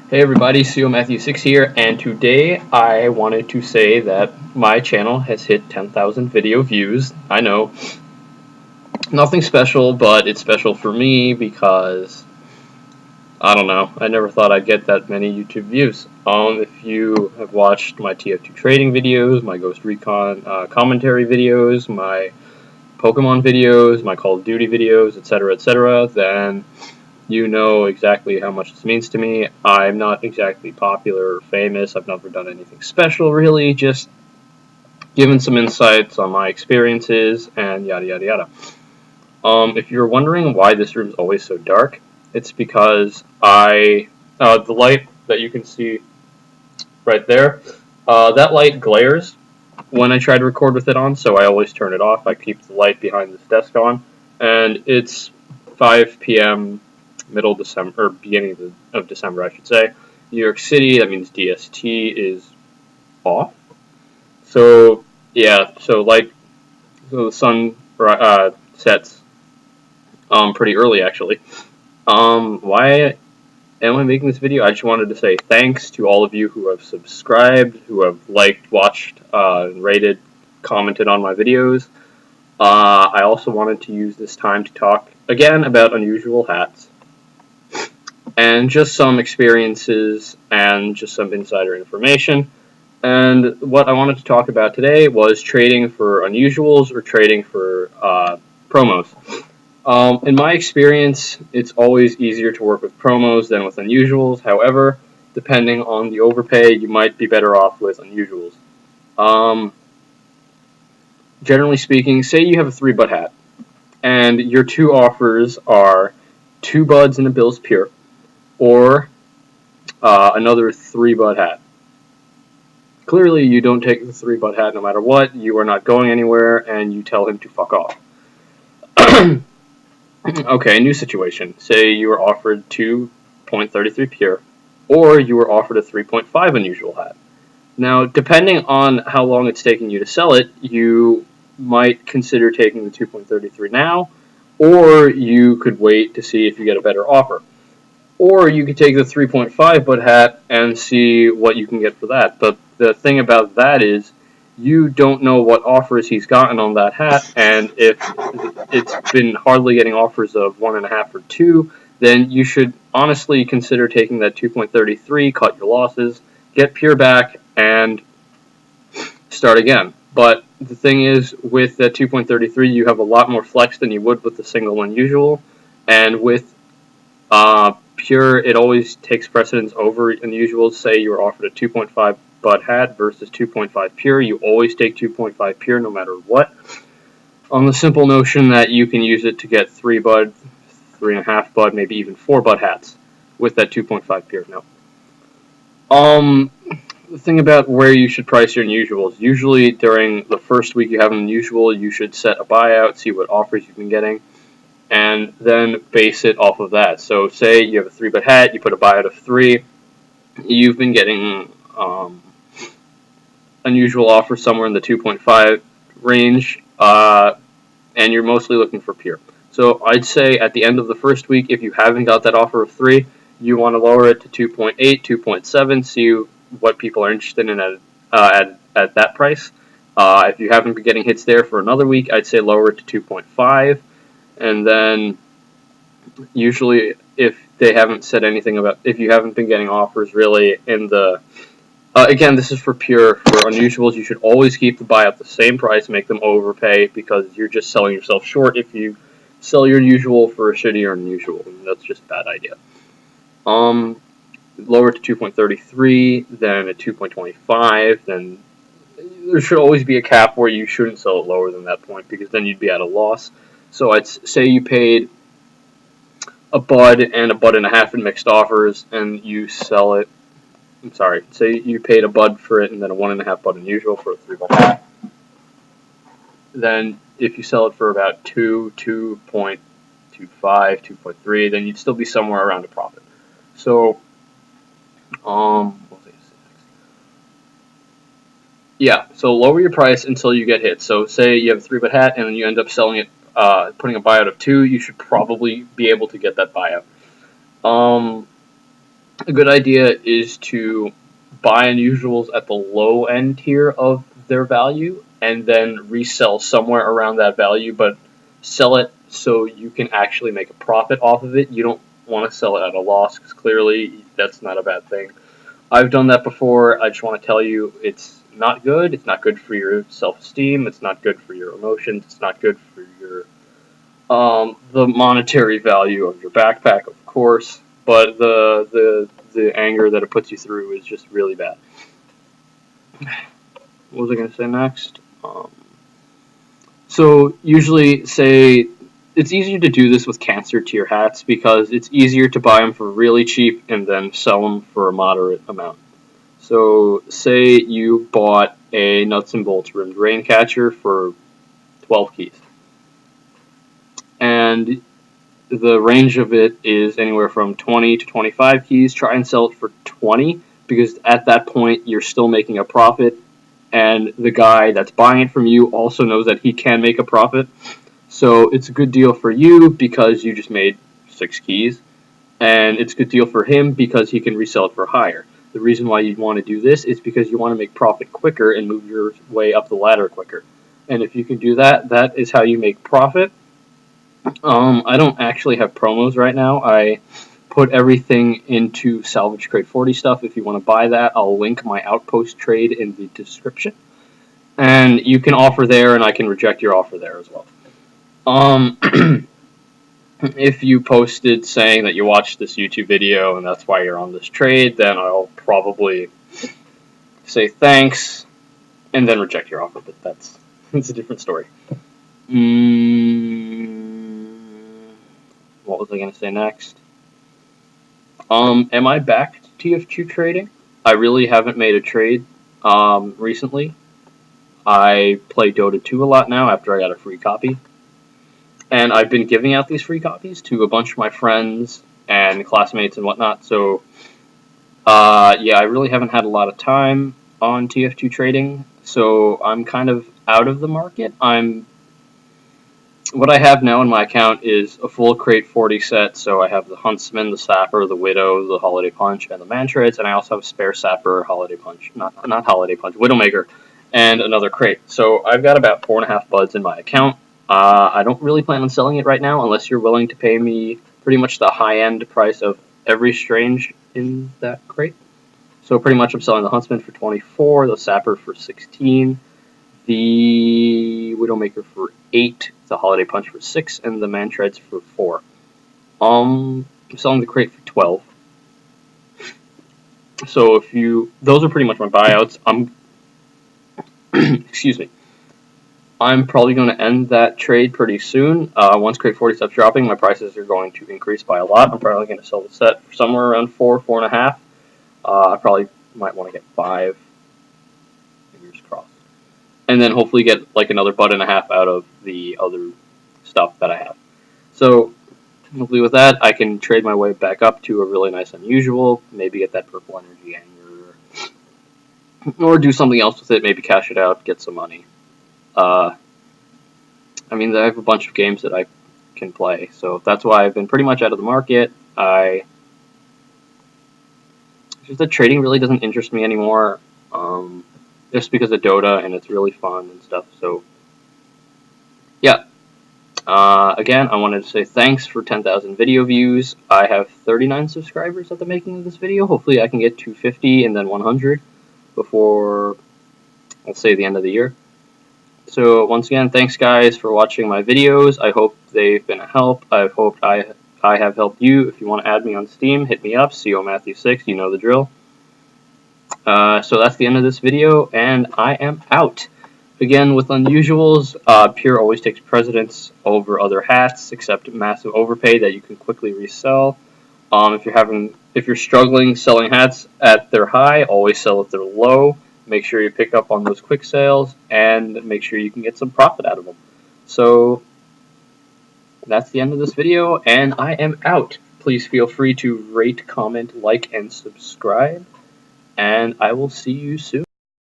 Hey everybody, CO Matthew6 here, and today I wanted to say that my channel has hit 10,000 video views. I know, nothing special, but it's special for me because, I don't know, I never thought I'd get that many YouTube views. If you have watched my TF2 trading videos, my Ghost Recon commentary videos, my Pokemon videos, my Call of Duty videos, etc., then you know exactly how much this means to me. I'm not exactly popular or famous. I've never done anything special, really, just given some insights on my experiences and yada yada yada. If you're wondering why this room is always so dark, it's because the light that you can see right there, that light glares when I try to record with it on, so I always turn it off. I keep the light behind this desk on, and it's 5 p.m. middle of December, or beginning of December, I should say. New York City, that means DST is off. So, yeah, so the sun sets pretty early, actually. Why am I making this video? I just wanted to say thanks to all of you who have subscribed, who have liked, watched, rated, commented on my videos. I also wanted to use this time to talk again about unusual hats and just some experiences and just some insider information. And what I wanted to talk about today was trading for unusuals or trading for promos. In my experience, it's always easier to work with promos than with unusuals. However, depending on the overpay, you might be better off with unusuals. Generally speaking, say you have a 3-bud hat, and your two offers are 2 buds and a Bill's Pure, or another 3-bud hat. Clearly, you don't take the 3-bud hat no matter what. You are not going anywhere, and you tell him to fuck off. Okay, new situation. Say you were offered 2.33 Pure, or you were offered a 3.5 unusual hat. Now, depending on how long it's taking you to sell it, you might consider taking the 2.33 now, or you could wait to see if you get a better offer. Or you could take the 3.5 bud hat and see what you can get for that. But the thing about that is, you don't know what offers he's gotten on that hat, and if it's been hardly getting offers of 1.5 or 2, then you should honestly consider taking that 2.33, cut your losses, get Pure back, and start again. But the thing is, with that 2.33, you have a lot more flex than you would with the single unusual, and with Pure, it always takes precedence over unusuals. Say you were offered a 2.5 bud hat versus 2.5 Pure, you always take 2.5 Pure no matter what, on the simple notion that you can use it to get 3 bud, 3.5 bud, maybe even 4 bud hats with that 2.5 Pure. Now, the thing about where you should price your unusuals, usually during the first week you have an unusual, you should set a buyout, see what offers you've been getting, and then base it off of that. So say you have a 3-bud hat, you put a buyout of 3, you've been getting unusual offers somewhere in the 2.5 range, and you're mostly looking for Pure. So I'd say at the end of the first week, if you haven't got that offer of 3, you want to lower it to 2.8, 2.7, see what people are interested in at that price. If you haven't been getting hits there for another week, I'd say lower it to 2.5. And then usually if they haven't said anything about, if you haven't been getting offers really in the, again, this is for Pure. For unusuals, you should always keep the buyout the same price, make them overpay, because you're just selling yourself short if you sell your usual for a shittier unusual. That's just a bad idea. Lower to 2.33, then at 2.25, then there should always be a cap where you shouldn't sell it lower than that point, because then you'd be at a loss. So I'd say you paid a bud and a bud and a half in mixed offers, and you sell it. I'm sorry. Say you paid a bud for it, and then a 1.5 bud unusual for a 3-bud hat. Then if you sell it for about 2.25, 2.3, then you'd still be somewhere around a profit. So, yeah, so lower your price until you get hit. So say you have a 3-bud hat and then you end up selling it, putting a buyout of 2, you should probably be able to get that buyout. a good idea is to buy unusuals at the low end tier of their value and then resell somewhere around that value, but sell it so you can actually make a profit off of it. You don't want to sell it at a loss because clearly that's not a bad thing. I've done that before. I just want to tell you it's not good. It's not good for your self-esteem. It's not good for your emotions. It's not good for your the monetary value of your backpack, of course, but the anger that it puts you through is just really bad. What was I going to say next? So usually, say it's easier to do this with cancer tier hats because it's easier to buy them for really cheap and then sell them for a moderate amount. So say you bought a nuts and bolts rimmed rain catcher for 12 keys, and the range of it is anywhere from 20 to 25 keys. Try and sell it for 20 because at that point you're still making a profit, and the guy that's buying it from you also knows that he can make a profit. So it's a good deal for you because you just made 6 keys, and it's a good deal for him because he can resell it for higher. The reason why you want to do this is because you want to make profit quicker and move your way up the ladder quicker. And if you can do that, that is how you make profit. I don't actually have promos right now. I put everything into Salvage Crate 40 stuff. If you want to buy that, I'll link my Outpost trade in the description. And you can offer there, and I can reject your offer there as well. If you posted saying that you watched this YouTube video and that's why you're on this trade, then I'll probably say thanks and then reject your offer, but that's a different story. What was I going to say next? Am I back to TF2 trading? I really haven't made a trade recently. I play Dota 2 a lot now after I got a free copy. And I've been giving out these free copies to a bunch of my friends and classmates and whatnot. So, yeah, I really haven't had a lot of time on TF2 trading. So I'm kind of out of the market. What I have now in my account is a full Crate 40 set. So I have the Huntsman, the Sapper, the Widow, the Holiday Punch, and the Mantreads. And I also have a spare Sapper, Holiday Punch, not Holiday Punch, Widowmaker, and another crate. So I've got about 4.5 buds in my account. I don't really plan on selling it right now unless you're willing to pay me pretty much the high-end price of every strange in that crate. So pretty much I'm selling the Huntsman for 24, the Sapper for 16, the Widowmaker for 8, the Holiday Punch for 6, and the Mantreads for 4. I'm selling the crate for 12. So those are pretty much my buyouts. Excuse me. I'm probably going to end that trade pretty soon. Once Crate 40 stops dropping, my prices are going to increase by a lot. I'm probably going to sell the set for somewhere around 4, 4.5. I probably might want to get 5. Fingers crossed. And then hopefully get like another bud and a half out of the other stuff that I have. So hopefully with that, I can trade my way back up to a really nice unusual. Maybe get that purple energy anger. Or do something else with it. Maybe cash it out, get some money. I mean, I have a bunch of games that I can play, so that's why I've been pretty much out of the market. Just that trading really doesn't interest me anymore, just because of Dota, and it's really fun and stuff, so, yeah. Again, I wanted to say thanks for 10,000 video views. I have 39 subscribers at the making of this video. Hopefully I can get 250 and then 100 before, let's say, the end of the year. So once again, thanks guys for watching my videos. I hope they've been a help. I hope I have helped you. If you want to add me on Steam, hit me up, CO Matthew6, you know the drill. So that's the end of this video, and I am out. Again, with unusuals, Pure always takes precedence over other hats, except massive overpay that you can quickly resell. If you're struggling selling hats at their high, always sell at their low. Make sure you pick up on those quick sales, and make sure you can get some profit out of them. So that's the end of this video, and I am out. Please feel free to rate, comment, like, and subscribe, and I will see you soon.